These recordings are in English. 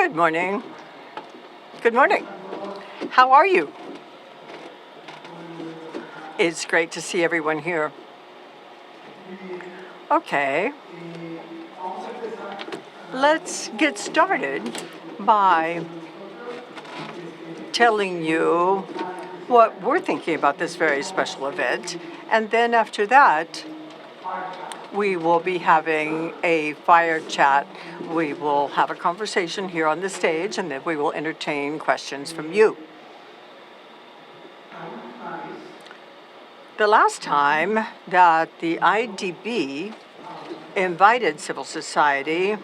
Good morning. Good morning. How are you? It's great to see everyone here. Okay. Let's get started by telling you what we're thinking about this very special event. And then after that, we will be having a fire chat. We will have a conversation here on the stage, and then we will entertain questions from you. The last time that the IDB invited civil society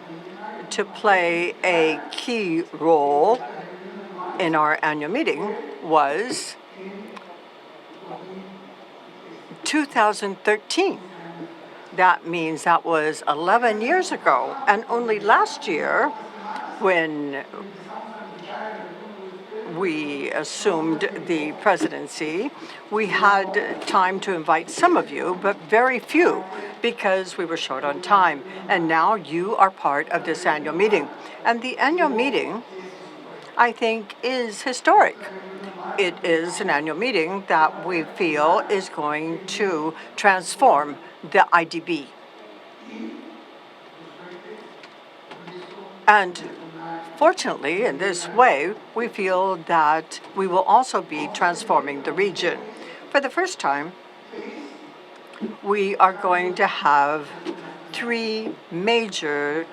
to play a key role in our annual meeting was 2013. That means that was 11 years ago. And only last year, when we assumed the presidency, we had time to invite some of you, but very few, because we were short on time. And now you are part of this annual meeting. And the annual meeting, I think, is historic. It is an annual meeting that we feel is going to transform the IDB. And fortunately, in this way, we feel that we will also be transforming the region. For the first time, we are going to have 3 major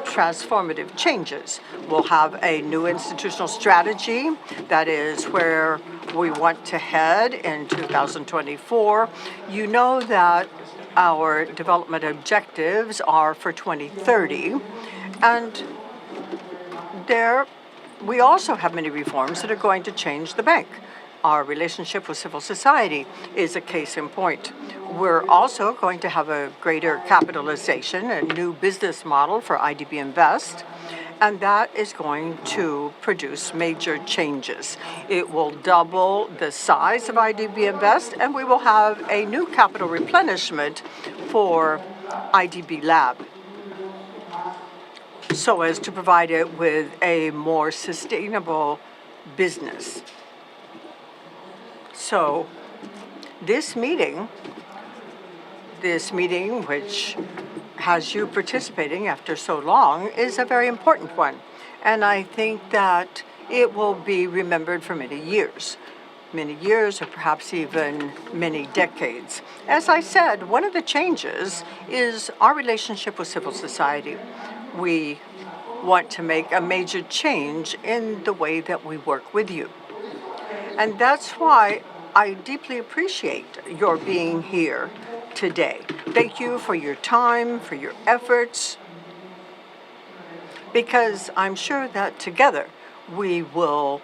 transformative changes. We'll have a new institutional strategy, that is where we want to head in 2024. You know that our development objectives are for 2030, and there we also have many reforms that are going to change the bank. Our relationship with civil society is a case in point. We're also going to have a greater capitalization, a new business model for IDB Invest, and that is going to produce major changes. It will double the size of IDB Invest, and we will have a new capital replenishment for IDB Lab, so as to provide it with a more sustainable business. So this meeting, which has you participating after so long, is a very important one. And I think that it will be remembered for many years or perhaps even many decades. As I said, one of the changes is our relationship with civil society. We want to make a major change in the way that we work with you. And that's why I deeply appreciate your being here today. Thank you for your time, for your efforts, because I'm sure that together we will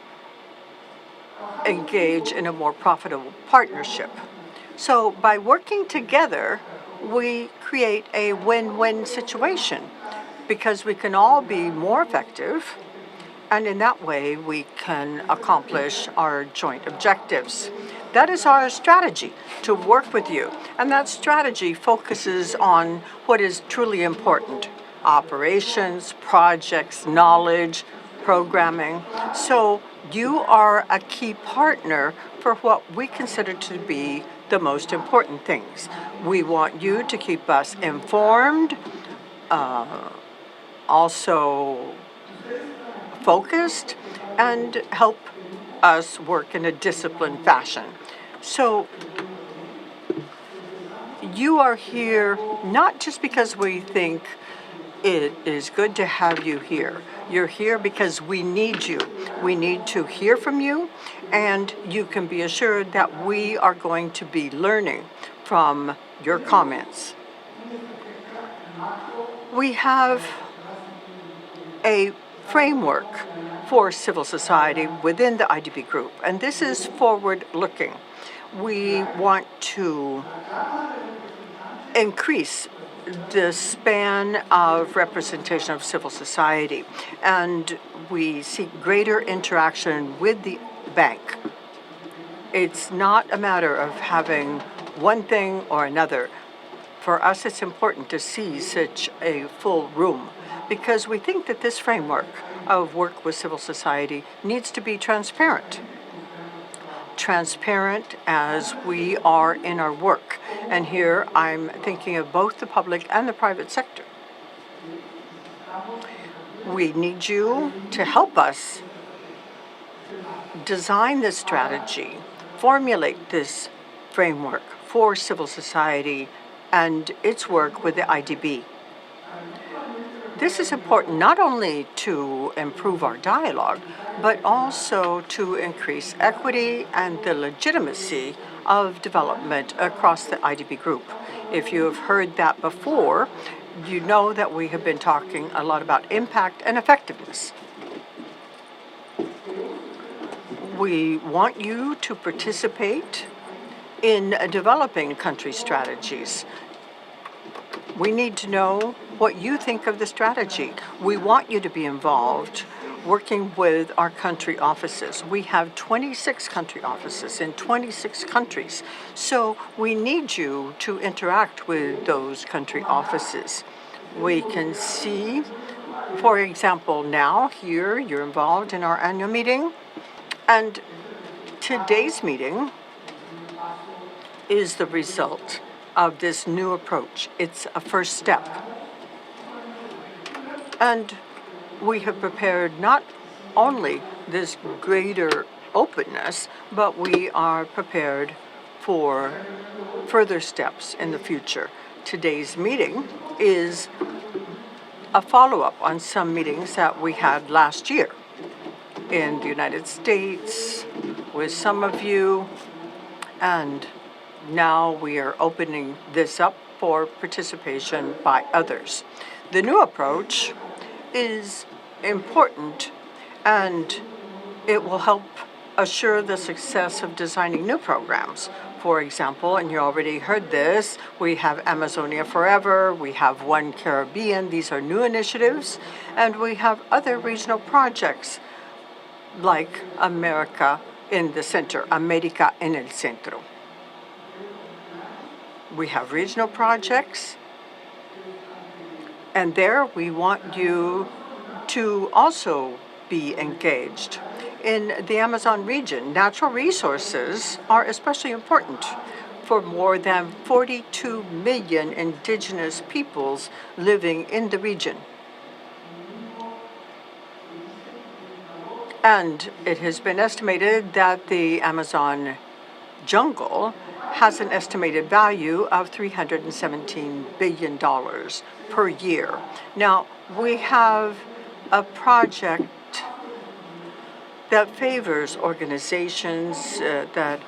engage in a more profitable partnership. So by working together, we create a win-win situation, because we can all be more effective, and in that way we can accomplish our joint objectives. That is our strategy, to work with you. And that strategy focuses on what is truly important: operations, projects, knowledge, programming. So you are a key partner for what we consider to be the most important things. We want you to keep us informed, also focused, and help us work in a disciplined fashion. So you are here not just because we think it is good to have you here. You're here because we need you. We need to hear from you, and you can be assured that we are going to be learning from your comments. We have a framework for civil society within the IDB group, and this is forward-looking. We want to increase the span of representation of civil society, and we seek greater interaction with the bank. It's not a matter of having one thing or another. For us, it's important to see such a full room, because we think that this framework of work with civil society needs to be transparent. Transparent as we are in our work. And here I'm thinking of both the public and the private sector. We need you to help us design this strategy, formulate this framework for civil society and its work with the IDB. This is important not only to improve our dialogue, but also to increase equity and the legitimacy of development across the IDB group. If you have heard that before, you know that we have been talking a lot about impact and effectiveness. We want you to participate in developing country strategies. We need to know what you think of the strategy. We want you to be involved working with our country offices. We have 26 country offices in 26 countries. So we need you to interact with those country offices. We can see, for example, now here you're involved in our annual meeting. And today's meeting is the result of this new approach. It's a first step. And we have prepared not only this greater openness, but we are prepared for further steps in the future. Today's meeting is a follow-up on some meetings that we had last year in the United States with some of you, and now we are opening this up for participation by others. The new approach is important, and it will help assure the success of designing new programs. For example, and you already heard this, we have Amazonia Forever, we have One Caribbean, these are new initiatives, and we have other regional projects like America in the center, América en el centro. We have regional projects, and there we want you to also be engaged. In the Amazon region, natural resources are especially important for more than 42 million indigenous peoples living in the region. And it has been estimated that the Amazon jungle has an estimated value of $317 billion per year. Now, we have a project that favors organizations that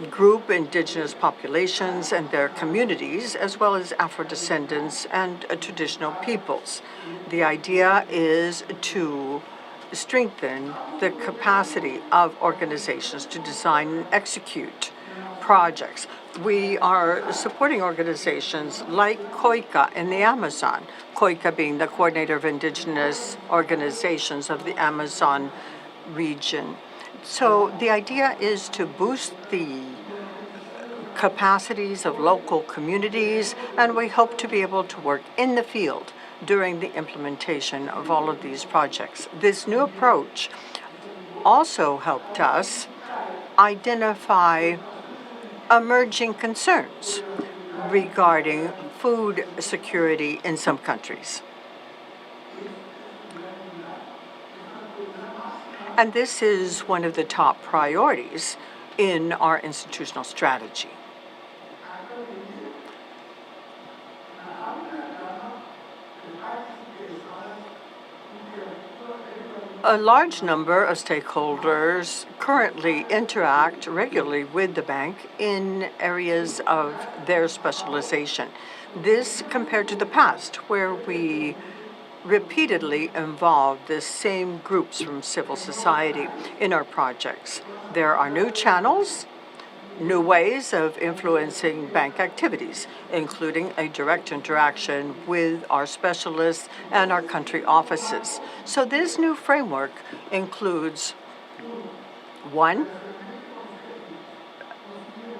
group indigenous populations and their communities, as well as Afro-descendants and traditional peoples. The idea is to strengthen the capacity of organizations to design and execute projects. We are supporting organizations like COICA in the Amazon, COICA being the Coordinator of Indigenous Organizations of the Amazon region. So the idea is to boost the capacities of local communities, and we hope to be able to work in the field during the implementation of all of these projects. This new approach also helped us identify emerging concerns regarding food security in some countries. And this is one of the top priorities in our institutional strategy. A large number of stakeholders currently interact regularly with the bank in areas of their specialization. This compared to the past, where we repeatedly involve the same groups from civil society in our projects. There are new channels, new ways of influencing bank activities, including a direct interaction with our specialists and our country offices. So this new framework includes, one,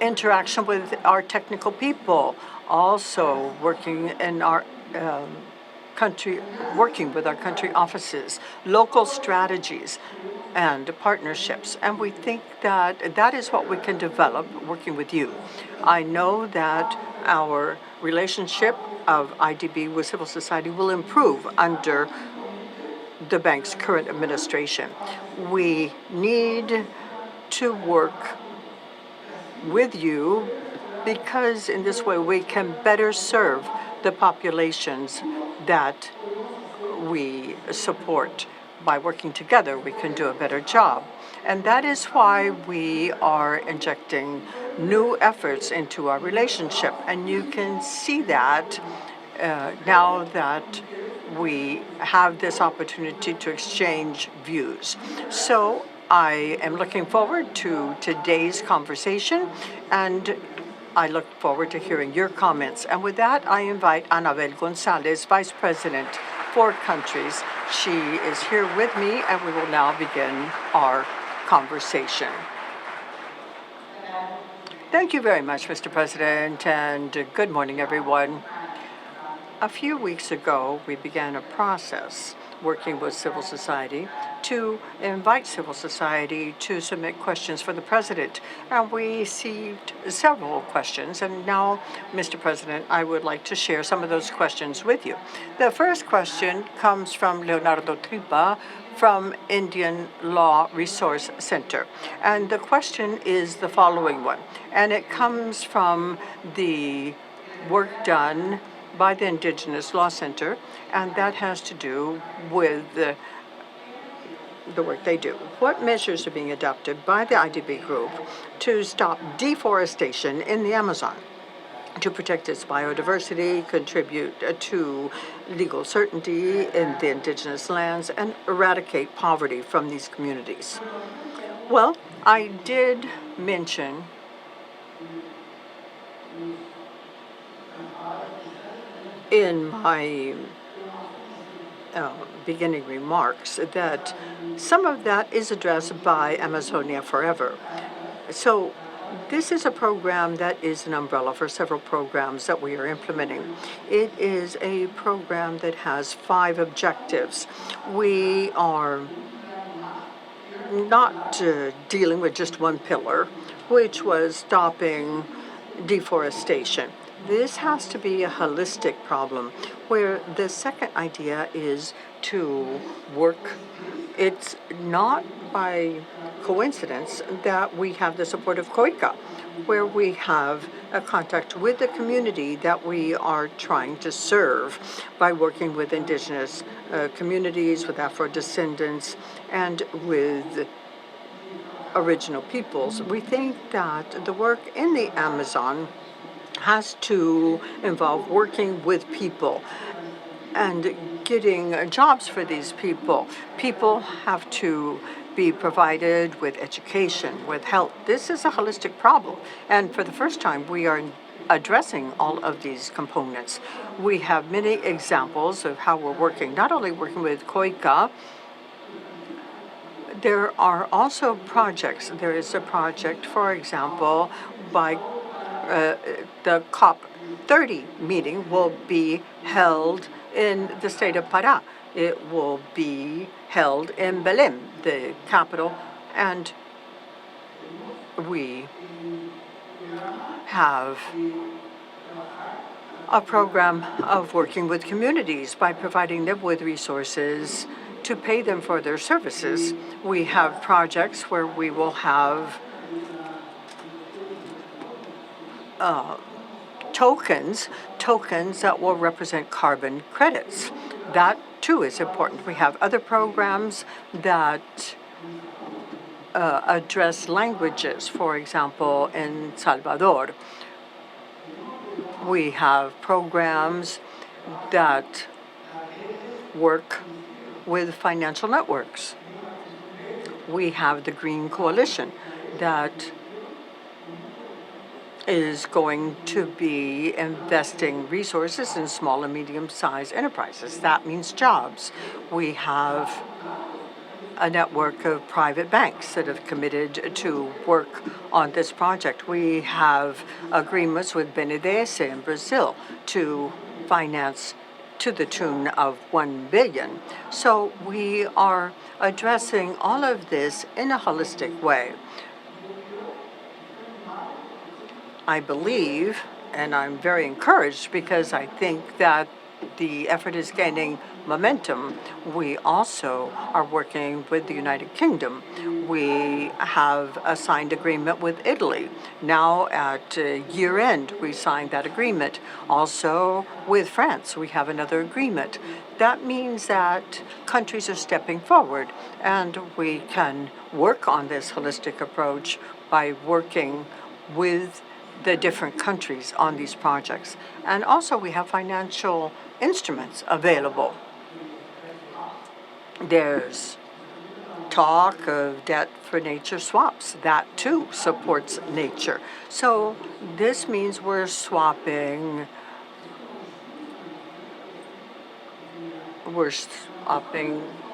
interaction with our technical people, also working in our country, working with our country offices, local strategies, and partnerships. And we think that that is what we can develop working with you. I know that our relationship of IDB with civil society will improve under the bank's current administration. We need to work with you because in this way we can better serve the populations that we support. By working together, we can do a better job. And that is why we are injecting new efforts into our relationship. And you can see that now that we have this opportunity to exchange views. So I am looking forward to today's conversation, and I look forward to hearing your comments. And with that, I invite Anabel González, Vice President for Countries. She is here with me, and we will now begin our conversation. Thank you very much, Mr. President, and good morning, everyone. A few weeks ago, we began a process working with civil society to invite civil society to submit questions for the president. And we received several questions. And now, Mr. President, I would like to share some of those questions with you. The first question comes from Leonardo Tripa from Indian Law Resource Center. And the question is the following one. And it comes from the work done by the Indigenous Law Center, and that has to do with the work they do. What measures are being adopted by the IDB group to stop deforestation in the Amazon, to protect its biodiversity, contribute to legal certainty in the indigenous lands, and eradicate poverty from these communities? Well, I did mention in my beginning remarks that some of that is addressed by Amazonia Forever. So this is a program that is an umbrella for several programs that we are implementing. It is a program that has 5 objectives. We are not dealing with just one pillar, which was stopping deforestation. This has to be a holistic problem, where the second idea is to work. It's not by coincidence that we have the support of COICA, where we have a contact with the community that we are trying to serve by working with indigenous communities, with Afro-descendants, and with original peoples. We think that the work in the Amazon has to involve working with people and getting jobs for these people. People have to be provided with education, with health. This is a holistic problem. And for the first time, we are addressing all of these components. We have many examples of how we're working, not only working with COICA. There are also projects. There is a project, for example, by the COP30 meeting will be held in the state of Pará. It will be held in Belém, the capital, and we have a program of working with communities by providing them with resources to pay them for their services. We have projects where we will have tokens that will represent carbon credits. That too is important. We have other programs that address languages. For example, in Salvador, we have programs that work with financial networks. We have the Green Coalition that is going to be investing resources in small and medium-sized enterprises. That means jobs. We have a network of private banks that have committed to work on this project. We have agreements with BNDES in Brazil to finance to the tune of 1 billion. So we are addressing all of this in a holistic way. I believe, and I'm very encouraged because I think that the effort is gaining momentum. We also are working with the United Kingdom. We have a signed agreement with Italy. Now at year end, we signed that agreement. Also with France, we have another agreement. That means that countries are stepping forward, and we can work on this holistic approach by working with the different countries on these projects. And also we have financial instruments available. There's talk of debt for nature swaps. That too supports nature. So this means we're swapping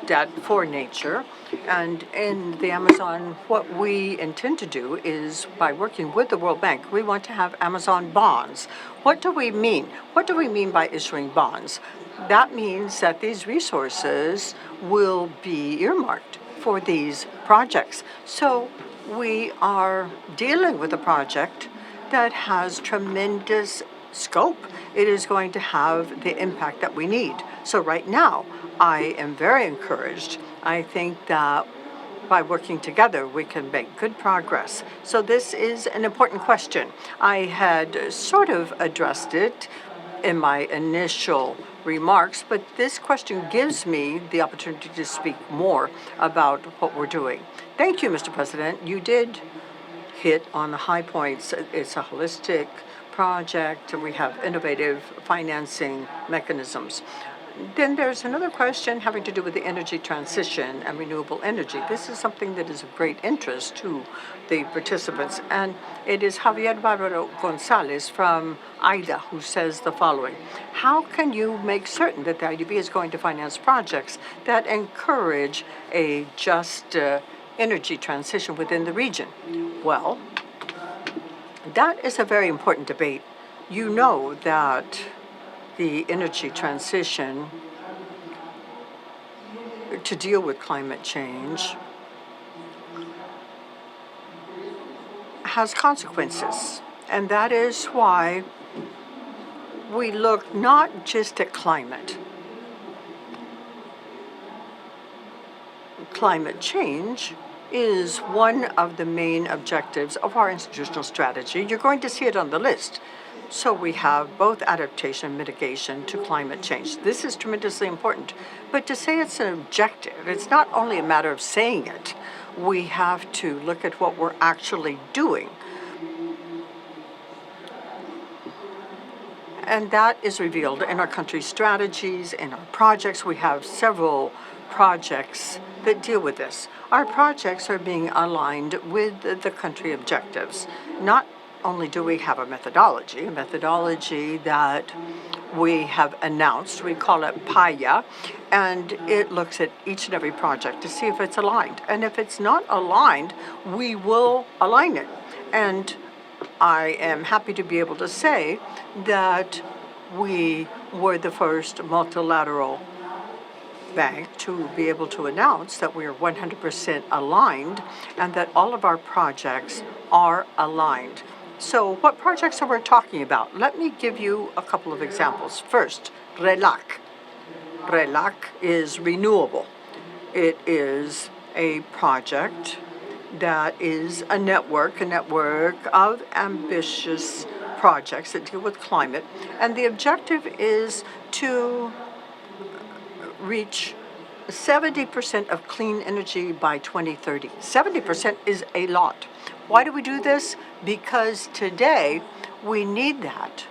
debt for nature. And in the Amazon, what we intend to do is, by working with the World Bank, we want to have Amazon bonds. What do we mean? What do we mean by issuing bonds? That means that these resources will be earmarked for these projects. So we are dealing with a project that has tremendous scope. It is going to have the impact that we need. So right now, I am very encouraged. I think that by working together, we can make good progress. So this is an important question. I had sort of addressed it in my initial remarks, but this question gives me the opportunity to speak more about what we're doing. Thank you, Mr. President. You did hit on the high points. It's a holistic project, and we have innovative financing mechanisms. Then there's another question having to do with the energy transition and renewable energy. This is something that is of great interest to the participants, and it is Javier Barbaro González from IDA who says the following: how can you make certain that the IDB is going to finance projects that encourage a just energy transition within the region? Well, that is a very important debate. You know that the energy transition to deal with climate change has consequences. And that is why we look not just at climate. Climate change is one of the main objectives of our institutional strategy. You're going to see it on the list. So we have both adaptation and mitigation to climate change. This is tremendously important. But to say it's an objective, it's not only a matter of saying it. We have to look at what we're actually doing. And that is revealed in our country's strategies, in our projects. We have several projects that deal with this. Our projects are being aligned with the country objectives. Not only do we have a methodology that we have announced. We call it PAYA, and it looks at each and every project to see if it's aligned. And if it's not aligned, we will align it. And I am happy to be able to say that we were the first multilateral bank to be able to announce that we are 100% aligned and that all of our projects are aligned. So what projects are we talking about? Let me give you a couple of examples. First, RELAC. RELAC is renewable. It is a project that is a network of ambitious projects that deal with climate. And the objective is to reach 70% of clean energy by 2030. 70% is a lot. Why do we do this? Because today we need that.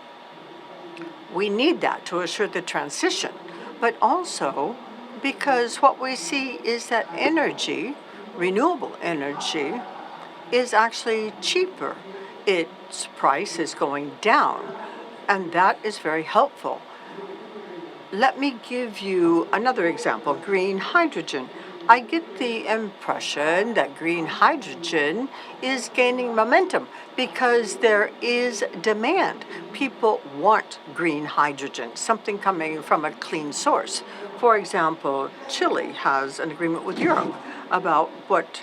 We need that to assure the transition, but also because what we see is that energy, renewable energy, is actually cheaper. Its price is going down, and that is very helpful. Let me give you another example, green hydrogen. I get the impression that green hydrogen is gaining momentum because there is demand. People want green hydrogen, something coming from a clean source. For example, Chile has an agreement with Europe about what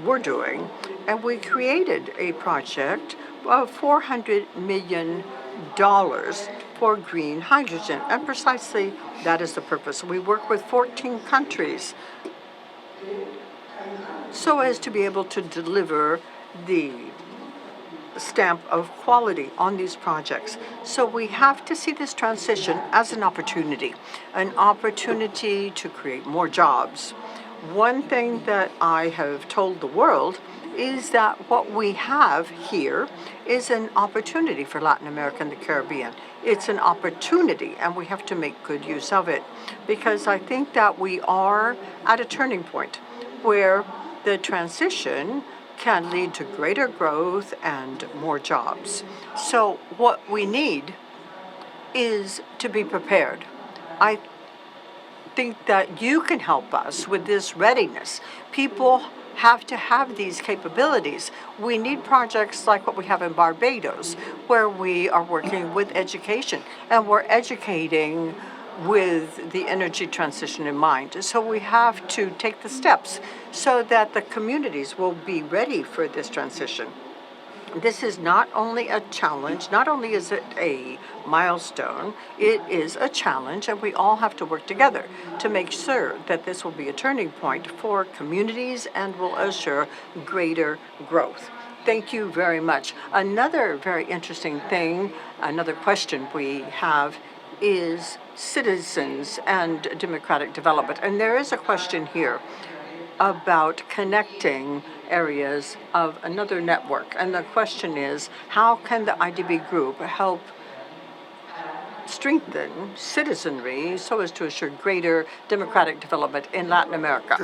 we're doing, and we created a project of $400 million for green hydrogen, and precisely that is the purpose. We work with 14 countries so as to be able to deliver the stamp of quality on these projects. So we have to see this transition as an opportunity to create more jobs. One thing that I have told the world is that what we have here is an opportunity for Latin America and the Caribbean. It's an opportunity, and we have to make good use of it, because I think that we are at a turning point where the transition can lead to greater growth and more jobs. So what we need is to be prepared. I think that you can help us with this readiness. People have to have these capabilities. We need projects like what we have in Barbados, where we are working with education, and we're educating with the energy transition in mind. So we have to take the steps so that the communities will be ready for this transition. This is not only a challenge, not only is it a milestone, it is a challenge, and we all have to work together to make sure that this will be a turning point for communities and will assure greater growth. Thank you very much. Another very interesting thing, another question we have is citizens and democratic development. And there is a question here about connecting areas of another network. And the question is, how can the IDB group help strengthen citizenry so as to assure greater democratic development in Latin America?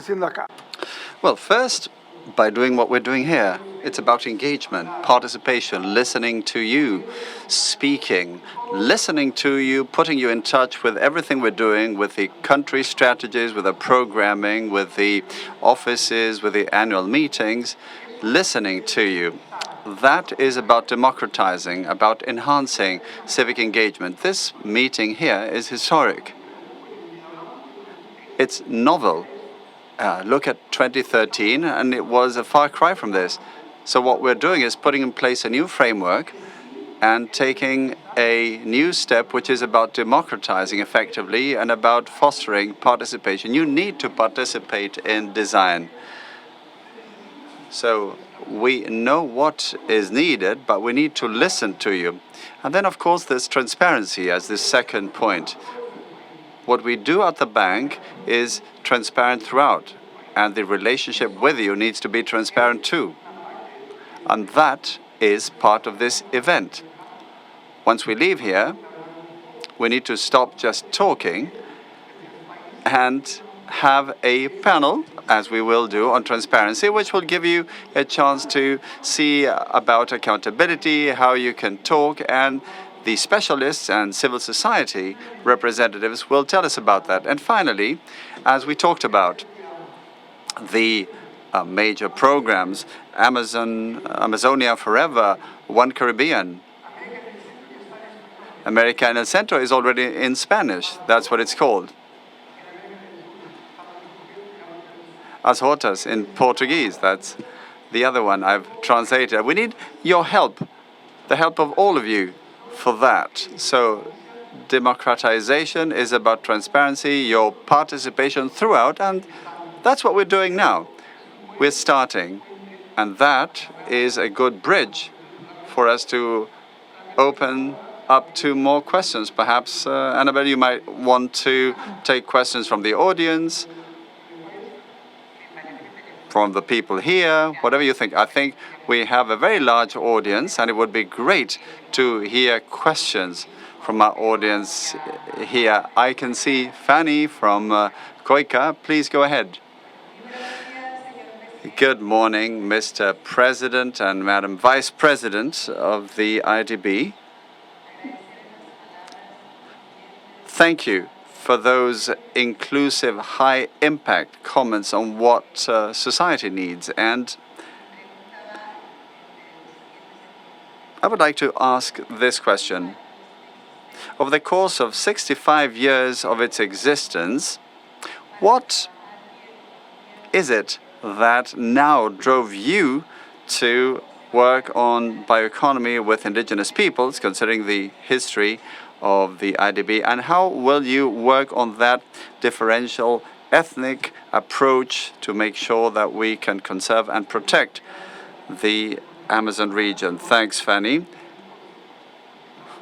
Well, first, by doing what we're doing here. It's about engagement, participation, listening to you, speaking, listening to you, putting you in touch with everything we're doing, with the country strategies, with the programming, with the offices, with the annual meetings, listening to you. That is about democratizing, about enhancing civic engagement. This meeting here is historic. It's novel. Look at 2013, and it was a far cry from this. So what we're doing is putting in place a new framework and taking a new step, which is about democratizing effectively and about fostering participation. You need to participate in design. So we know what is needed, but we need to listen to you. And then, of course, there's transparency as the second point. What we do at the bank is transparent throughout, and the relationship with you needs to be transparent too. And that is part of this event. Once we leave here, we need to stop just talking and have a panel, as we will do, on transparency, which will give you a chance to see about accountability, how you can talk, and the specialists and civil society representatives will tell us about that. And finally, as we talked about, the major programs, Amazonia Forever, One Caribbean, America en el Centro is already in Spanish. That's what it's called. As Hortas in Portuguese, that's the other one I've translated. We need your help, the help of all of you for that. So democratization is about transparency, your participation throughout, and that's what we're doing now. We're starting, and that is a good bridge for us to open up to more questions. Perhaps, Anabel, you might want to take questions from the audience, from the people here, whatever you think. I think we have a very large audience, and it would be great to hear questions from our audience here. I can see Fanny from Coica. Please go ahead. Good morning, Mr. President and Madam Vice President of the IDB. Thank you for those inclusive, high-impact comments on what society needs. And I would like to ask this question. Over the course of 65 years of its existence, what is it that now drove you to work on bioeconomy with indigenous peoples, considering the history of the IDB, and how will you work on that differential ethnic approach to make sure that we can conserve and protect the Amazon region? Thanks, Fanny.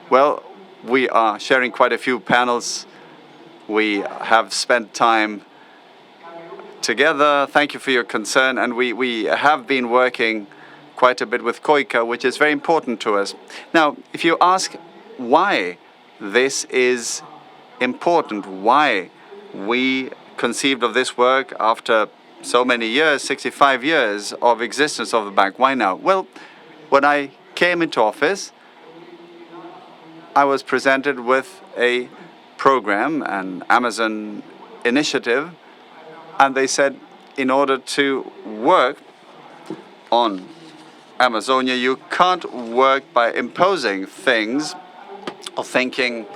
Well, we are sharing quite a few panels. We have spent time together. Thank you for your concern, and we have been working quite a bit with COICA, which is very important to us. Now, if you ask why this is important, why we conceived of this work after so many years, 65 years of existence of the bank, why now? Well, when I came into office, I was presented with a program, an Amazon initiative, and they said in order to work on Amazonia, you can't work by imposing things or thinking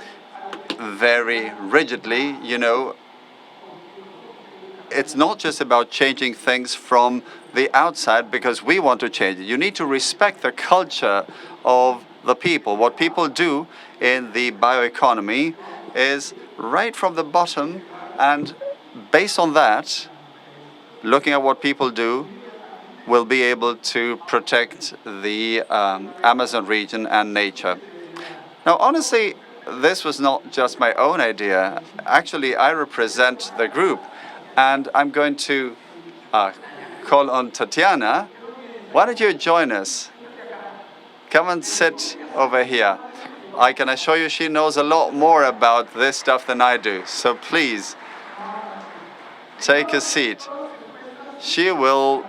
very rigidly. You know, it's not just about changing things from the outside because we want to change it. You need to respect the culture of the people. What people do in the bioeconomy is right from the bottom, and based on that, looking at what people do, we'll be able to protect the Amazon region and nature. Now, honestly, this was not just my own idea. Actually, I represent the group, and I'm going to call on Tatiana. Why don't you join us? Come and sit over here. I can assure you she knows a lot more about this stuff than I do. So please, take a seat. She will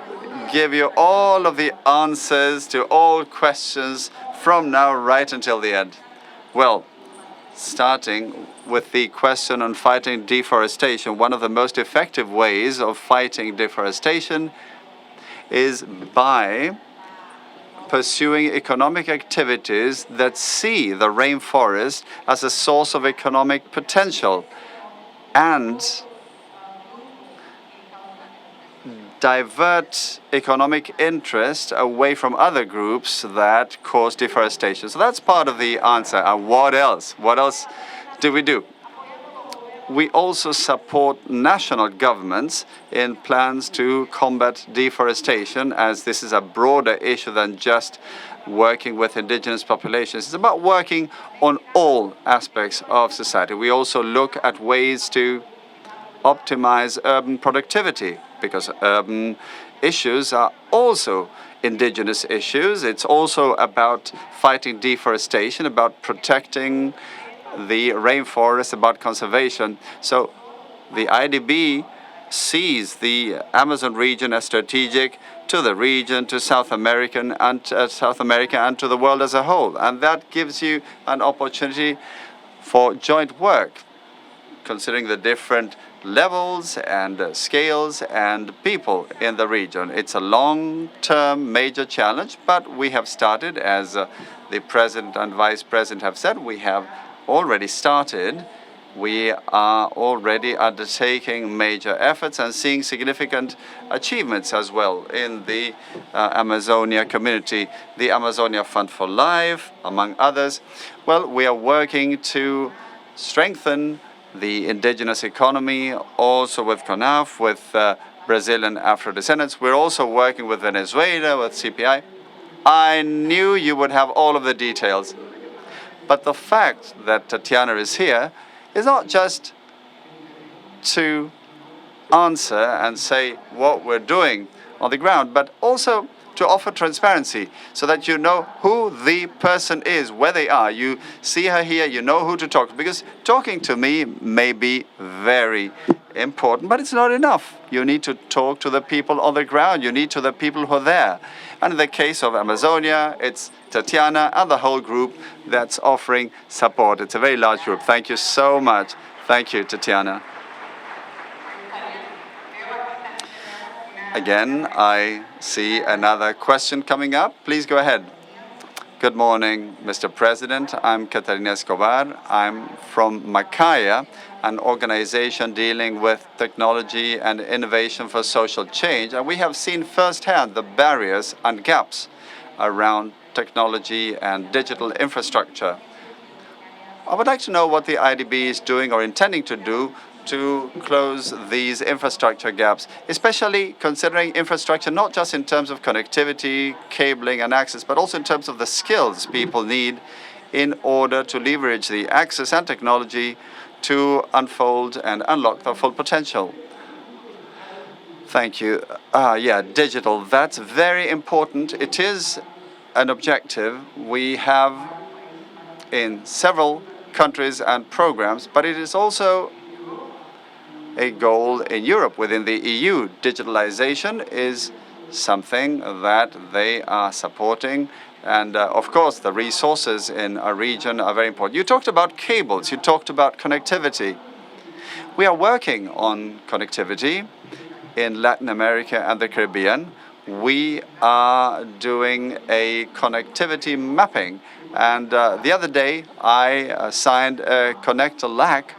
give you all of the answers to all questions from now right until the end. Well, starting with the question on fighting deforestation, one of the most effective ways of fighting deforestation is by pursuing economic activities that see the rainforest as a source of economic potential and divert economic interest away from other groups that cause deforestation. So that's part of the answer. And what else? What else do we do? We also support national governments in plans to combat deforestation, as this is a broader issue than just working with indigenous populations. It's about working on all aspects of society. We also look at ways to optimize urban productivity, because urban issues are also indigenous issues. It's also about fighting deforestation, about protecting the rainforest, about conservation. So the IDB sees the Amazon region as strategic to the region, to South America, and to the world as a whole. And that gives you an opportunity for joint work, considering the different levels and scales and people in the region. It's a long-term major challenge, but we have started, as the President and Vice President have said, we have already started. We are already undertaking major efforts and seeing significant achievements as well in the Amazonia community. The Amazonia Fund for Life, among others. Well, we are working to strengthen the indigenous economy, also with CONAF, with Brazilian Afro-descendants. We're also working with Venezuela, with CPI. I knew you would have all of the details. But the fact that Tatiana is here is not just to answer and say what we're doing on the ground, but also to offer transparency so that you know who the person is, where they are. You see her here, you know who to talk to, because talking to me may be very important, but it's not enough. You need to talk to the people on the ground. You need to the people who are there. And in the case of Amazonia, it's Tatiana and the whole group that's offering support. It's a very large group. Thank you so much. Thank you, Tatiana. Again, I see another question coming up. Please go ahead. Good morning, Mr. President. I'm Catalina Escobar. I'm from Macaya, an organization dealing with technology and innovation for social change. And we have seen firsthand the barriers and gaps around technology and digital infrastructure. I would like to know what the IDB is doing or intending to do to close these infrastructure gaps, especially considering infrastructure not just in terms of connectivity, cabling, and access, but also in terms of the skills people need in order to leverage the access and technology to unfold and unlock their full potential. Thank you. Yeah, digital, that's very important. It is an objective we have in several countries and programs, but it is also a goal in Europe within the EU. Digitalization is something that they are supporting. And of course, the resources in our region are very important. You talked about cables, you talked about connectivity. We are working on connectivity in Latin America and the Caribbean. We are doing a connectivity mapping. And the other day, I signed a Connect-a-Lac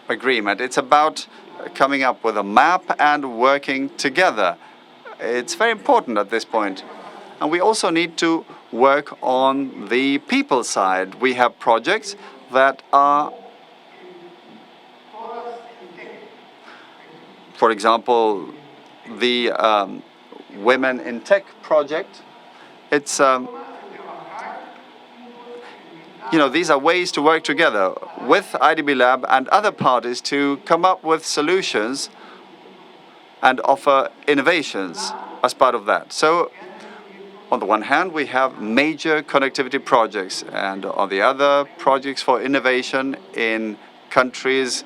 agreement. It's about coming up with a map and working together. It's very important at this point. And we also need to work on the people side. We have projects that are, for example, the Women in Tech project. It's these are ways to work together with IDB Lab and other parties to come up with solutions and offer innovations as part of that. So, on the one hand, we have major connectivity projects, and on the other, projects for innovation in countries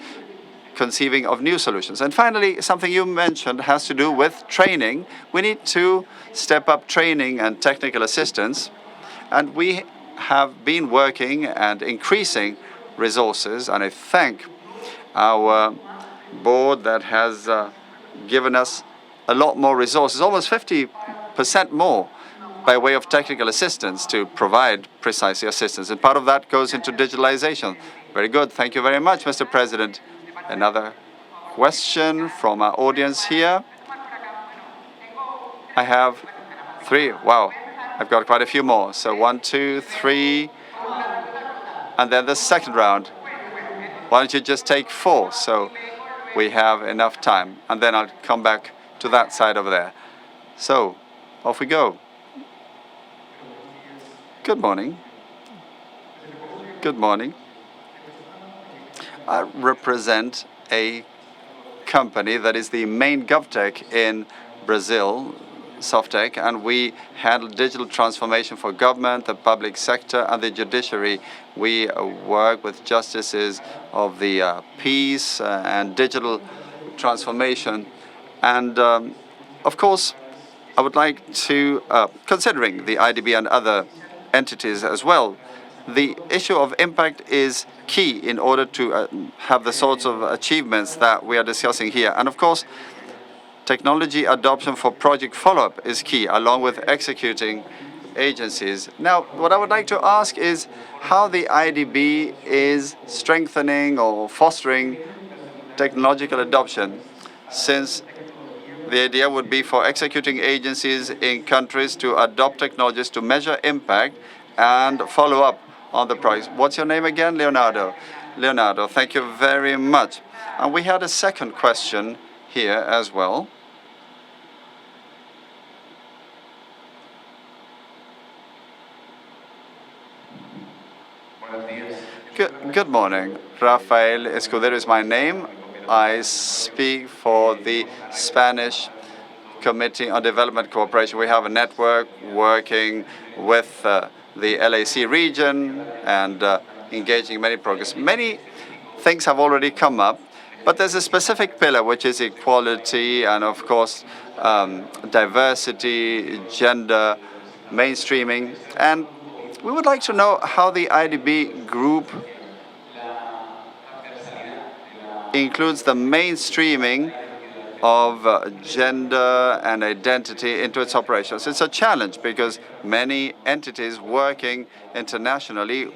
conceiving of new solutions. And finally, something you mentioned has to do with training. We need to step up training and technical assistance, and we have been working and increasing resources, and I thank our board that has given us a lot more resources, almost 50% more by way of technical assistance to provide precisely assistance. And part of that goes into digitalization. Very good. Thank you very much, Mr. President. Another question from our audience here. I have 3. Wow. I've got quite a few more. So 1, 2, 3, and then the second round. Why don't you just take 4 so we have enough time, and then I'll come back to that side over there. So off we go. Good morning. Good morning. I represent a company that is the main GovTech in Brazil, Softec, and we handle digital transformation for government, the public sector, and the judiciary. We work with justices of the peace and digital transformation. And of course, I would like to, considering the IDB and other entities as well, the issue of impact is key in order to have the sorts of achievements that we are discussing here. And of course, technology adoption for project follow-up is key, along with executing agencies. Now, what I would like to ask is how the IDB is strengthening or fostering technological adoption, since the idea would be for executing agencies in countries to adopt technologies to measure impact and follow up on the project. What's your name again? Leonardo. Leonardo, thank you very much. And we had a second question here as well. Good morning. Rafael Escudero is my name. I speak for the Spanish Committee on Development Cooperation. We have a network working with the LAC region and engaging many programs. Many things have already come up, but there's a specific pillar, which is equality and, of course, diversity, gender, mainstreaming. And we would like to know how the IDB group includes the mainstreaming of gender and identity into its operations. It's a challenge because many entities working internationally,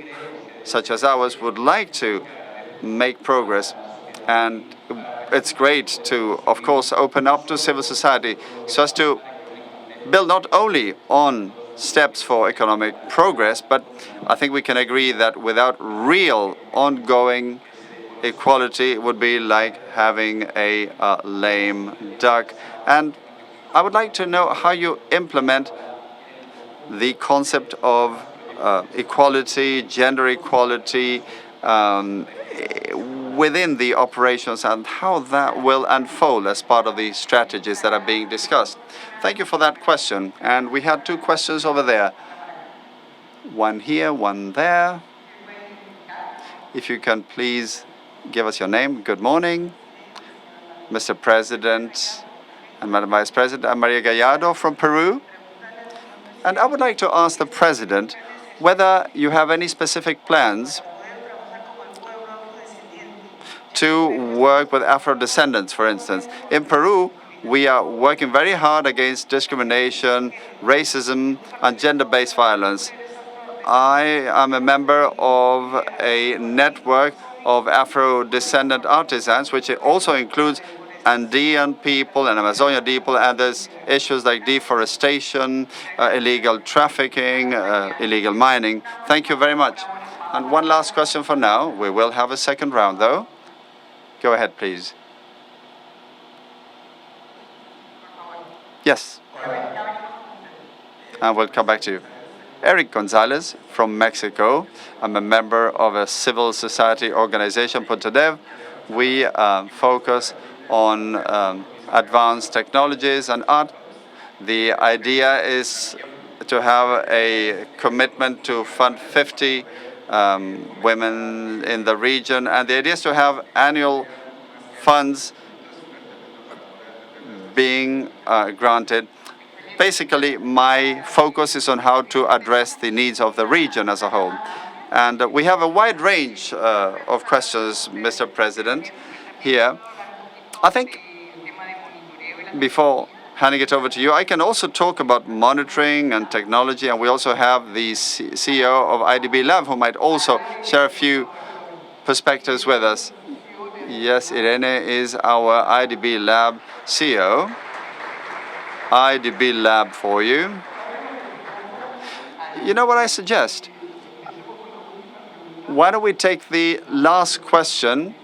such as ours, would like to make progress. And it's great to, of course, open up to civil society so as to build not only on steps for economic progress, but I think we can agree that without real ongoing equality, it would be like having a lame duck. And I would like to know how you implement the concept of equality, gender equality, within the operations and how that will unfold as part of the strategies that are being discussed. Thank you for that question. And we had two questions over there. One here, one there. If you can please give us your name. Good morning, Mr. President and Madam Vice President. I'm Maria Gallardo from Peru. And I would like to ask the President whether you have any specific plans to work with Afro-descendants, for instance. In Peru, we are working very hard against discrimination, racism, and gender-based violence. I am a member of a network of Afro-descendant artisans, which also includes Andean people and Amazonian people, and there's issues like deforestation, illegal trafficking, illegal mining. Thank you very much. And one last question for now. We will have a second round, though. Go ahead, please. Yes. And we'll come back to you. Eric González from Mexico. I'm a member of a civil society organization, Puntadev. We focus on advanced technologies and art. The idea is to have a commitment to fund 50 women in the region, and the idea is to have annual funds being granted. Basically, my focus is on how to address the needs of the region as a whole. And we have a wide range of questions, Mr. President, here. I think before handing it over to you, I can also talk about monitoring and technology, and we also have the CEO of IDB Lab, who might also share a few perspectives with us. Yes, Irene is our IDB Lab CEO. IDB Lab for you. You know what I suggest? Why don't we take the last question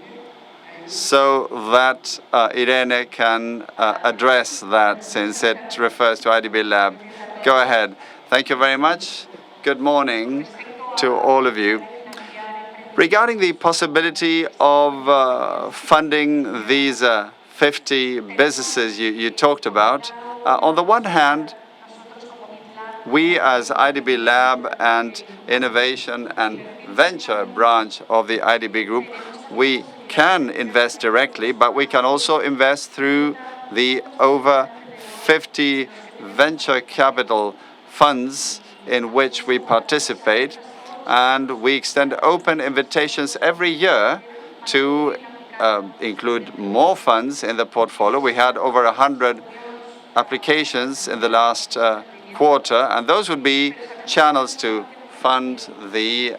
so that Irene can address that, since it refers to IDB Lab. Go ahead. Thank you very much. Good morning to all of you. Regarding the possibility of funding these 50 businesses you talked about, on the one hand, we as IDB Lab and Innovation and Venture branch of the IDB Group, we can invest directly, but we can also invest through the over 50 venture capital funds in which we participate. And we extend open invitations every year to include more funds in the portfolio. We had over 100 applications in the last quarter, and those would be channels to fund the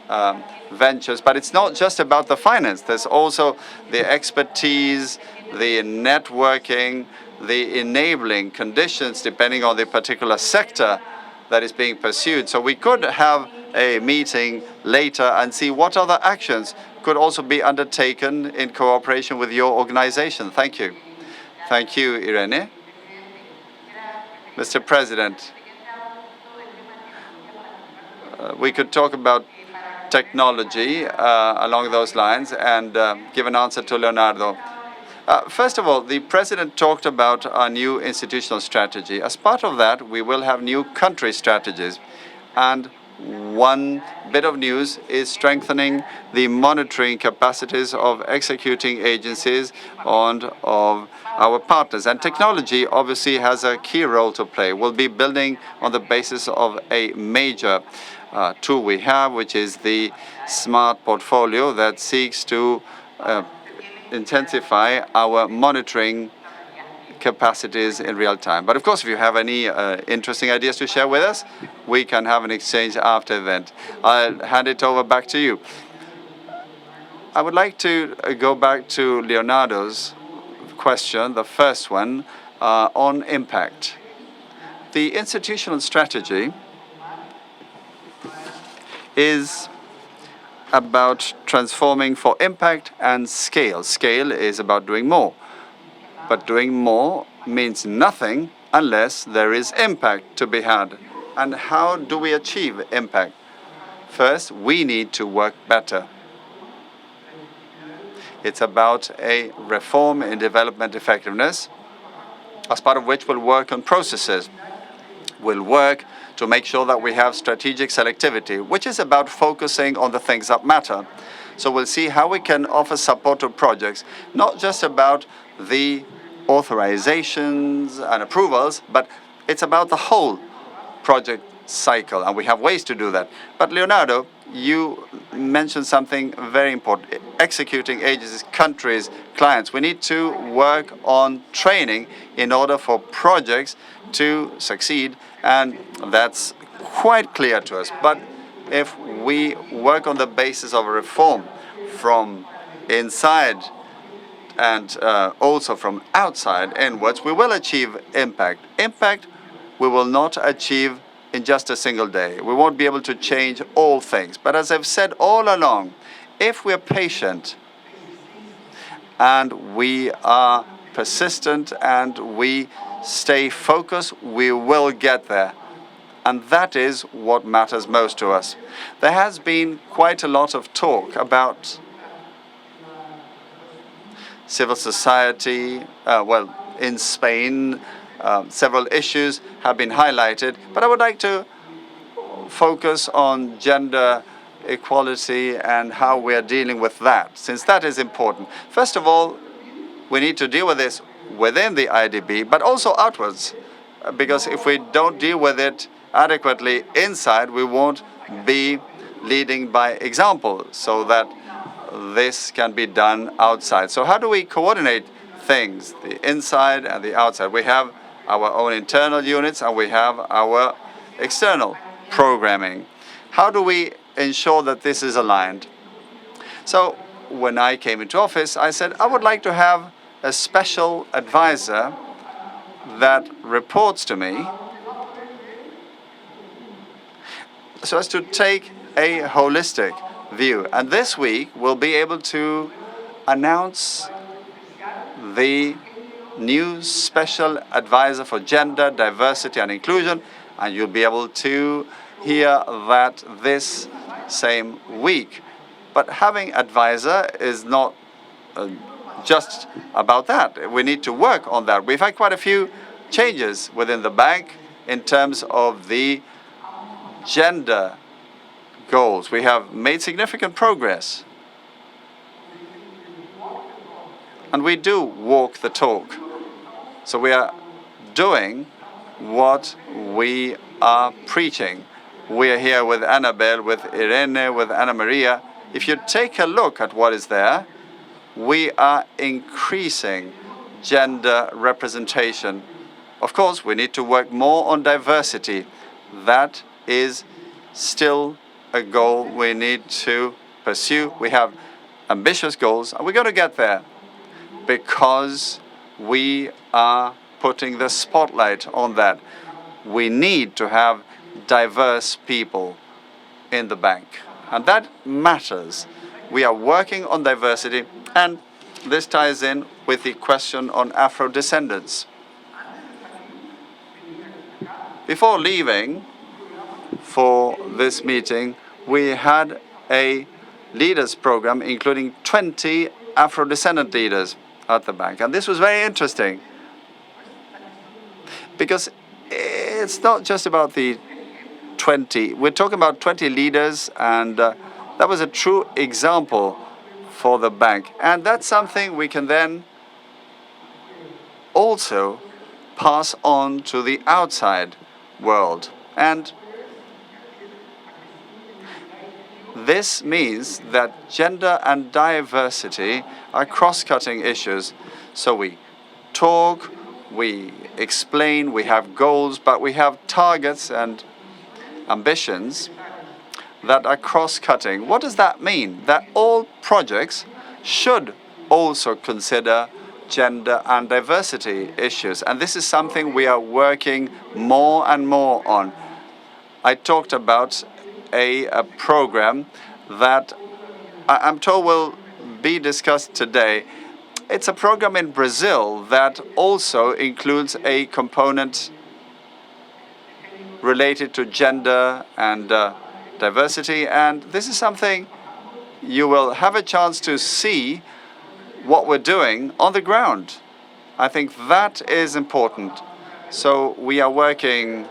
ventures. But it's not just about the finance. There's also the expertise, the networking, the enabling conditions, depending on the particular sector that is being pursued. So we could have a meeting later and see what other actions could also be undertaken in cooperation with your organization. Thank you. Thank you, Irene. Mr. President, we could talk about technology along those lines and give an answer to Leonardo. First of all, the President talked about our new institutional strategy. As part of that, we will have new country strategies. And one bit of news is strengthening the monitoring capacities of executing agencies and of our partners. And technology obviously has a key role to play. We'll be building on the basis of a major tool we have, which is the smart portfolio that seeks to intensify our monitoring capacities in real time. But of course, if you have any interesting ideas to share with us, we can have an exchange after the event. I'll hand it over back to you. I would like to go back to Leonardo's question, the first one, on impact. The institutional strategy is about transforming for impact and scale. Scale is about doing more. But doing more means nothing unless there is impact to be had. And how do we achieve impact? First, we need to work better. It's about a reform in development effectiveness, as part of which we'll work on processes. We'll work to make sure that we have strategic selectivity, which is about focusing on the things that matter. So we'll see how we can offer support to projects, not just about the authorizations and approvals, but it's about the whole project cycle, and we have ways to do that. But Leonardo, you mentioned something very important: executing agencies, countries, clients. We need to work on training in order for projects to succeed, and that's quite clear to us. But if we work on the basis of a reform from inside and also from outside inwards, we will achieve impact. Impact we will not achieve in just a single day. We won't be able to change all things. But as I've said all along, if we're patient and we are persistent and we stay focused, we will get there. And that is what matters most to us. There has been quite a lot of talk about civil society. In Spain, several issues have been highlighted, but I would like to focus on gender equality and how we are dealing with that, since that is important. First of all, we need to deal with this within the IDB, but also outwards, because if we don't deal with it adequately inside, we won't be leading by example, so that this can be done outside. So how do we coordinate things, the inside and the outside? We have our own internal units and we have our external programming. How do we ensure that this is aligned? So when I came into office, I said I would like to have a special advisor that reports to me so as to take a holistic view. And this week we'll be able to announce the new special advisor for gender, diversity and inclusion, and you'll be able to hear that this same week. But having advisor is not just about that. We need to work on that. We've had quite a few changes within the bank in terms of the gender goals. We have made significant progress. And we do walk the talk. So we are doing what we are preaching. We are here with Anabel, with Irene, with Ana Maria. If you take a look at what is there, we are increasing gender representation. Of course, we need to work more on diversity. That is still a goal we need to pursue. We have ambitious goals, and we're going to get there because we are putting the spotlight on that. We need to have diverse people in the bank, and that matters. We are working on diversity, and this ties in with the question on Afro-descendants. Before leaving for this meeting, we had a leaders program including 20 Afro-descendant leaders at the bank. And this was very interesting because it's not just about the 20. We're talking about 20 leaders, and that was a true example for the bank. And that's something we can then also pass on to the outside world. And This means that gender and diversity are cross-cutting issues. So we talk, we explain, we have goals, but we have targets and ambitions that are cross-cutting. What does that mean? That all projects should also consider gender and diversity issues. And this is something we are working more and more on. I talked about a program that I'm told will be discussed today. It's a program in Brazil that also includes a component related to gender and diversity. And this is something you will have a chance to see what we're doing on the ground. I think that is important. So we are working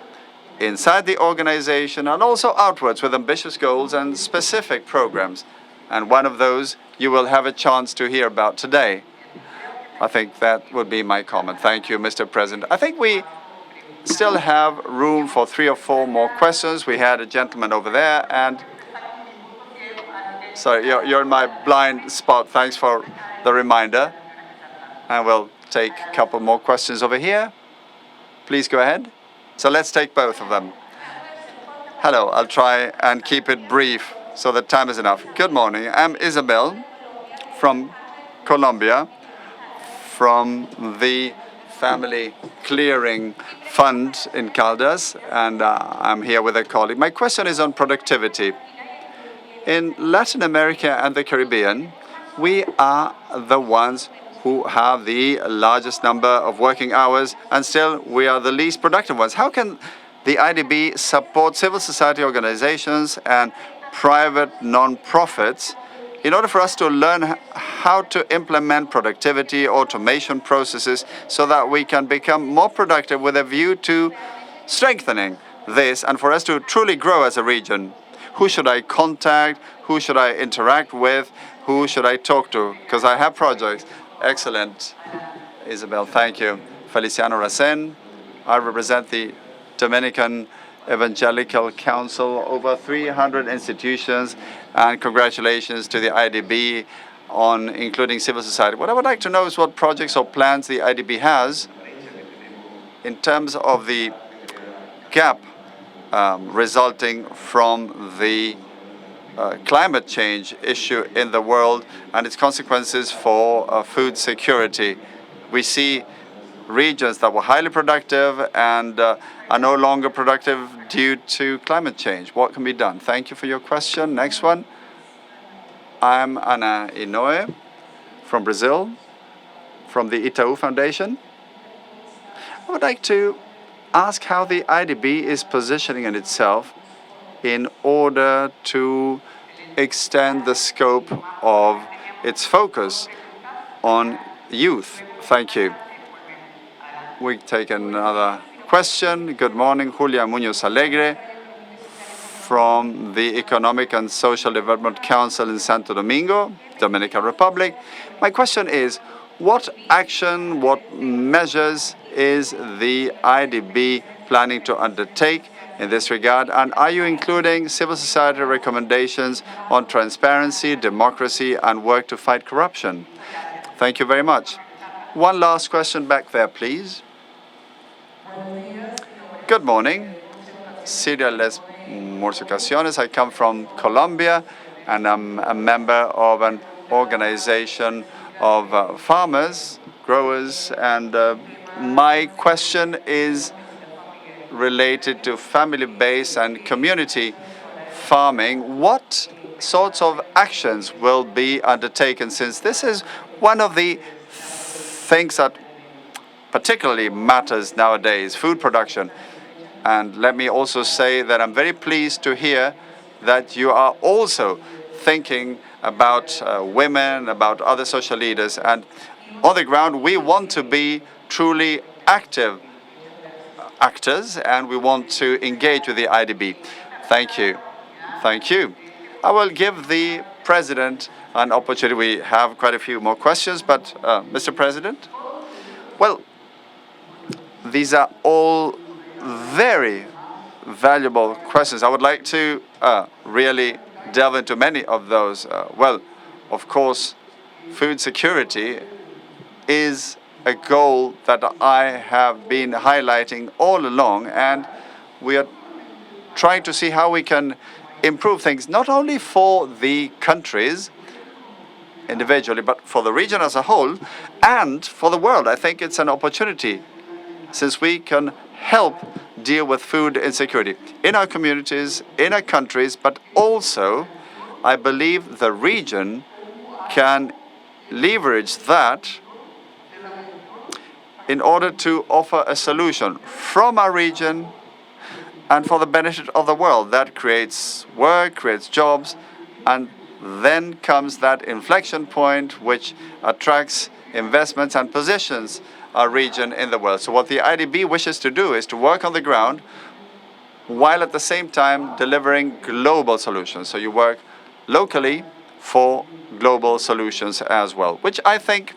inside the organization and also outwards with ambitious goals and specific programs. And one of those you will have a chance to hear about today. I think that would be my comment. Thank you, Mr. President. I think we still have room for 3 or 4 more questions. We had a gentleman over there, and sorry, you're in my blind spot. Thanks for the reminder. And we'll take a couple more questions over here. Please go ahead. So let's take both of them. Hello, I'll try and keep it brief so that time is enough. Good morning. I'm Isabel from Colombia, from the Family Clearing Fund in Caldas, and I'm here with a colleague. My question is on productivity. In Latin America and the Caribbean, we are the ones who have the largest number of working hours, and still we are the least productive ones. How can the IDB support civil society organizations and private non-profits in order for us to learn how to implement productivity, automation processes, so that we can become more productive with a view to strengthening this and for us to truly grow as a region? Who should I contact? Who should I interact with? Who should I talk to? Because I have projects. Excellent, Isabel, thank you. Feliciano Racen, I represent the Dominican Evangelical Council, over 300 institutions, and congratulations to the IDB on including civil society. What I would like to know is what projects or plans the IDB has in terms of the gap resulting from the climate change issue in the world and its consequences for food security. We see regions that were highly productive and are no longer productive due to climate change. What can be done? Thank you for your question. Next one. I'm Ana Inoue from Brazil, from the Itaú Foundation. I would like to ask how the IDB is positioning in itself in order to extend the scope of its focus on youth. Thank you. We take another question. Good morning, Julia Muñoz Alegre from the Economic and Social Development Council in Santo Domingo, Dominican Republic. My question is, what action, what measures is the IDB planning to undertake in this regard? And are you including civil society recommendations on transparency, democracy, and work to fight corruption? Thank you very much. One last question back there, please. Good morning. Siria Les Mortificaciones. I come from Colombia, and I'm a member of an organization of farmers, growers, and my question is related to family-based and community farming. What sorts of actions will be undertaken, since this is one of the things that particularly matters nowadays, food production? And let me also say that I'm very pleased to hear that you are also thinking about women, about other social leaders. And on the ground, we want to be truly active actors, and we want to engage with the IDB. Thank you. Thank you. I will give the President an opportunity. We have quite a few more questions, but Mr. President, well, these are all very valuable questions. I would like to really delve into many of those. Well, of course, food security is a goal that I have been highlighting all along, and we are trying to see how we can improve things, not only for the countries individually, but for the region as a whole and for the world. I think it's an opportunity, since we can help deal with food insecurity in our communities, in our countries, but also I believe the region can leverage that in order to offer a solution from our region and for the benefit of the world. That creates work, creates jobs, and then comes that inflection point which attracts investments and positions our region in the world. So what the IDB wishes to do is to work on the ground while at the same time delivering global solutions. So you work locally for global solutions as well, which I think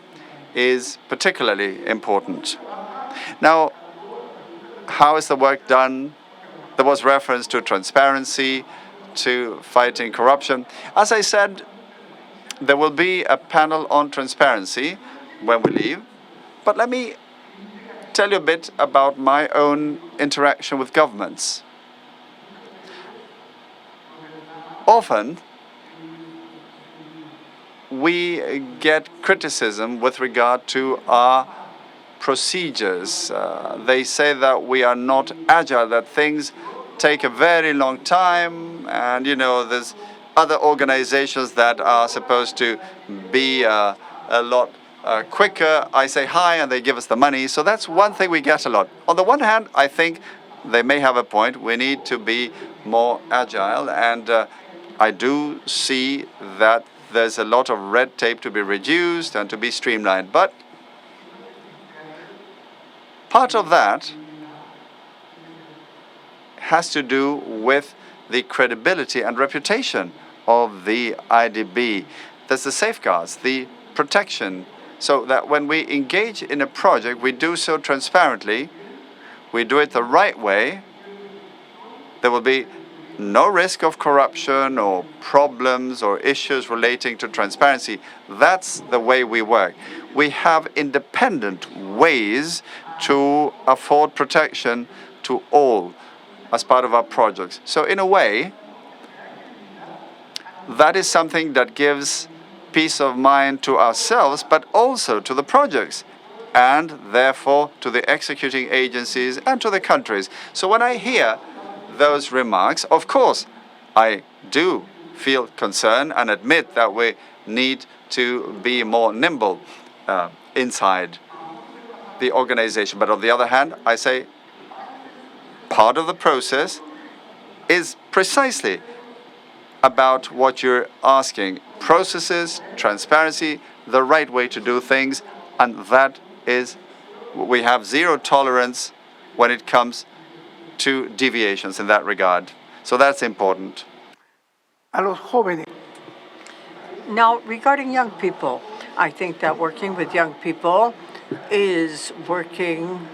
is particularly important. Now, how is the work done? There was reference to transparency, to fighting corruption. As I said, there will be a panel on transparency when we leave. But let me tell you a bit about my own interaction with governments. Often, we get criticism with regard to our procedures. They say that we are not agile, that things take a very long time, and there's other organizations that are supposed to be a lot quicker. I say hi and they give us the money. So that's one thing we get a lot. On the one hand, I think they may have a point. We need to be more agile, and I do see that there's a lot of red tape to be reduced and to be streamlined. But part of that has to do with the credibility and reputation of the IDB. There's the safeguards, the protection, so that when we engage in a project, we do so transparently, we do it the right way. There will be no risk of corruption or problems or issues relating to transparency. That's the way we work. We have independent ways to afford protection to all as part of our projects. So in a way, that is something that gives peace of mind to ourselves, but also to the projects, and therefore to the executing agencies and to the countries. So when I hear those remarks, of course, I do feel concerned and admit that we need to be more nimble inside the organization. But on the other hand, I say part of the process is precisely about what you're asking. Processes, transparency, the right way to do things, and that is, we have zero tolerance when it comes to deviations in that regard. So that's important. Now, regarding young people, I think that working with young people is working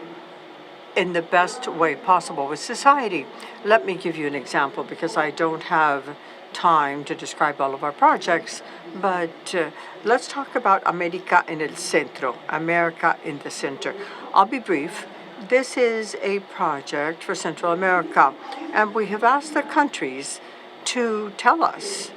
in the best way possible with society. Let me give you an example, because I don't have time to describe all of our projects, but let's talk about América en el Centro, America in the Center. I'll be brief. This is a project for Central America, and we have asked the countries to tell us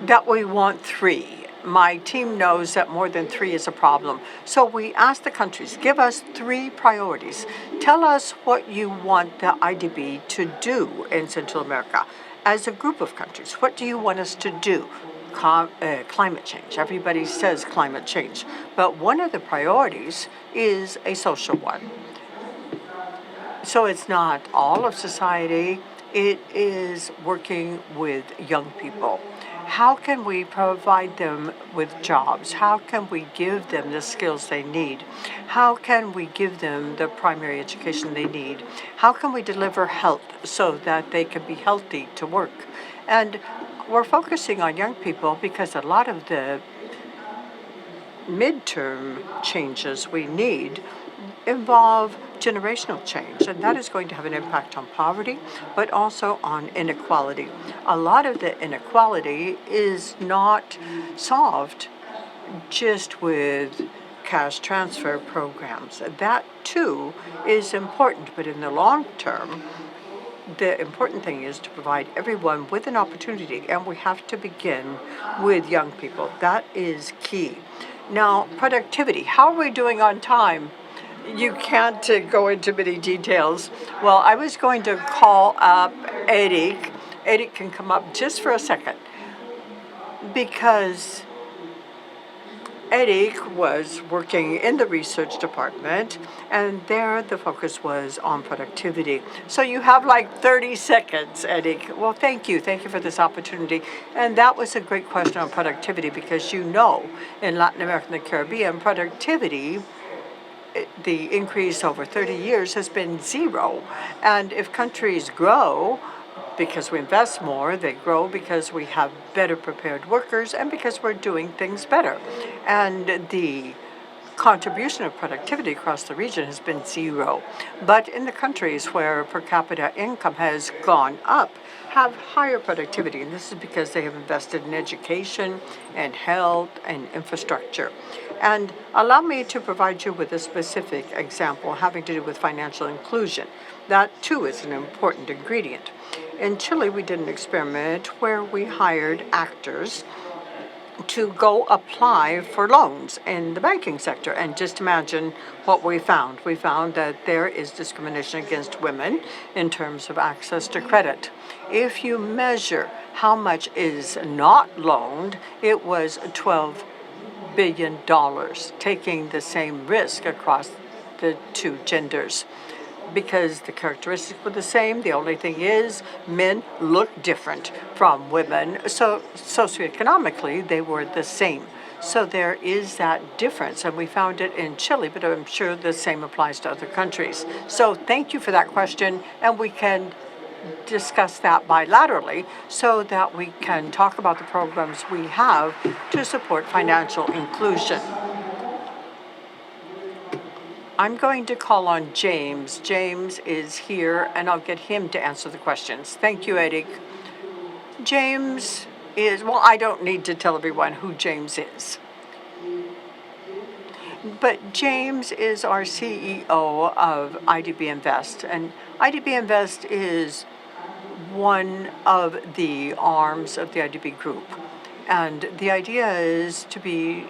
that we want 3. My team knows that more than 3 is a problem. So we asked the countries, give us 3 priorities. Tell us what you want the IDB to do in Central America. As a group of countries, what do you want us to do? Climate change. Everybody says climate change. But one of the priorities is a social one. So it's not all of society. It is working with young people. How can we provide them with jobs? How can we give them the skills they need? How can we give them the primary education they need? How can we deliver health so that they can be healthy to work? And we're focusing on young people because a lot of the midterm changes we need involve generational change, and that is going to have an impact on poverty, but also on inequality. A lot of the inequality is not solved just with cash transfer programs. That too is important, but in the long term, the important thing is to provide everyone with an opportunity, and we have to begin with young people. That is key. Now, productivity. How are we doing on time? You can't go into many details. Well, I was going to call up Eric. Eric can come up just for a second, because Eric was working in the research department, and there the focus was on productivity. So you have like 30 seconds, Eric. Well, thank you. Thank you for this opportunity. And that was a great question on productivity, because in Latin America and the Caribbean, productivity, the increase over 30 years has been zero. And if countries grow, because we invest more, they grow because we have better prepared workers and because we're doing things better. And the contribution of productivity across the region has been zero. But in the countries where per capita income has gone up, have higher productivity, and this is because they have invested in education and health and infrastructure. And allow me to provide you with a specific example having to do with financial inclusion. That too is an important ingredient. In Chile, we did an experiment where we hired actors to go apply for loans in the banking sector. And just imagine what we found. We found that there is discrimination against women in terms of access to credit. If you measure how much is not loaned, it was $12 billion, taking the same risk across the two genders, because the characteristics were the same. The only thing is men look different from women. So socioeconomically, they were the same. So there is that difference, and we found it in Chile, but I'm sure the same applies to other countries. So thank you for that question, and we can discuss that bilaterally so that we can talk about the programs we have to support financial inclusion. I'm going to call on James. James is here, and I'll get him to answer the questions. Thank you, Eric. James is, well, I don't need to tell everyone who James is. But James is our CEO of IDB Invest, and IDB Invest is one of the arms of the IDB group. And the idea is to be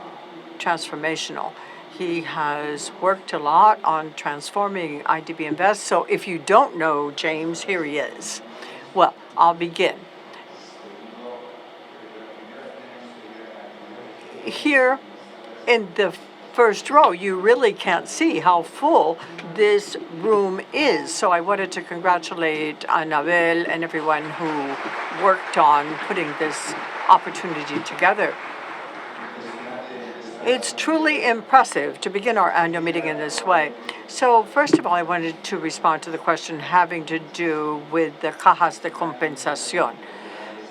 transformational. He has worked a lot on transforming IDB Invest. So if you don't know James, here he is. Well, I'll begin. Here in the first row, you really can't see how full this room is. So I wanted to congratulate Anabel and everyone who worked on putting this opportunity together. It's truly impressive to begin our annual meeting in this way. So first of all, I wanted to respond to the question having to do with the cajas de compensación.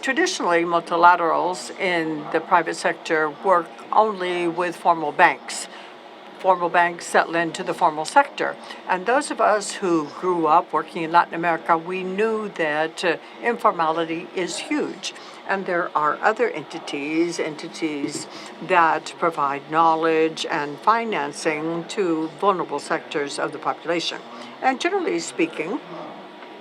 Traditionally, multilaterals in the private sector work only with formal banks. Formal banks settle into the formal sector. And those of us who grew up working in Latin America, we knew that informality is huge. And there are other entities that provide knowledge and financing to vulnerable sectors of the population. And generally speaking,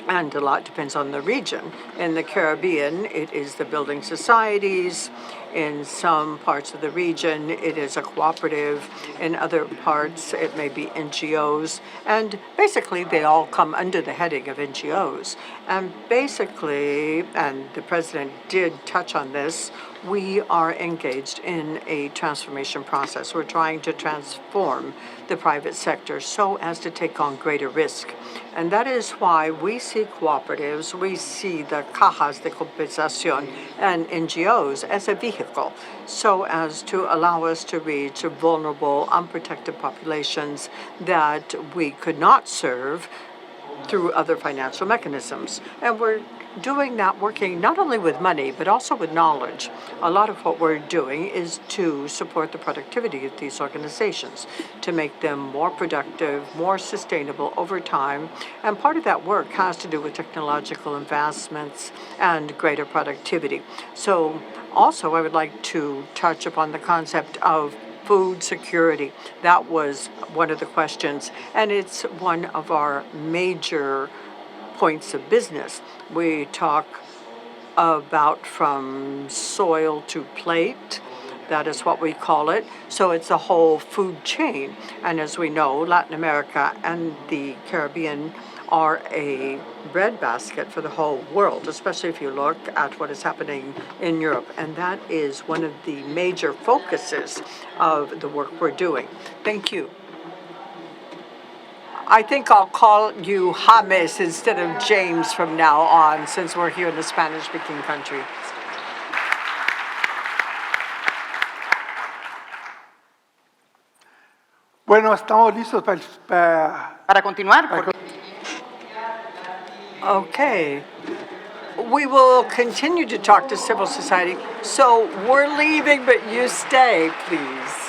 and a lot depends on the region. In the Caribbean, it is the building societies. In some parts of the region, it is a cooperative. In other parts, it may be NGOs. And basically, they all come under the heading of NGOs. And basically, and the president did touch on this, we are engaged in a transformation process. We're trying to transform the private sector so as to take on greater risk. And that is why we see cooperatives, we see the cajas de compensación and NGOs as a vehicle, so as to allow us to reach vulnerable, unprotected populations that we could not serve through other financial mechanisms. And we're doing that working not only with money, but also with knowledge. A lot of what we're doing is to support the productivity of these organizations, to make them more productive, more sustainable over time. And part of that work has to do with technological advancements and greater productivity. So also, I would like to touch upon the concept of food security. That was one of the questions, and it's one of our major points of business. We talk about from soil to plate. That is what we call it. So it's a whole food chain. And as we know, Latin America and the Caribbean are a breadbasket for the whole world, especially if you look at what is happening in Europe. And that is one of the major focuses of the work we're doing. Thank you. I think I'll call you James instead of James from now on, since we're here in the Spanish-speaking country. Bueno, estamos listos Para continuar, Okay. We will continue to talk to civil society. So we're leaving, but you stay, please.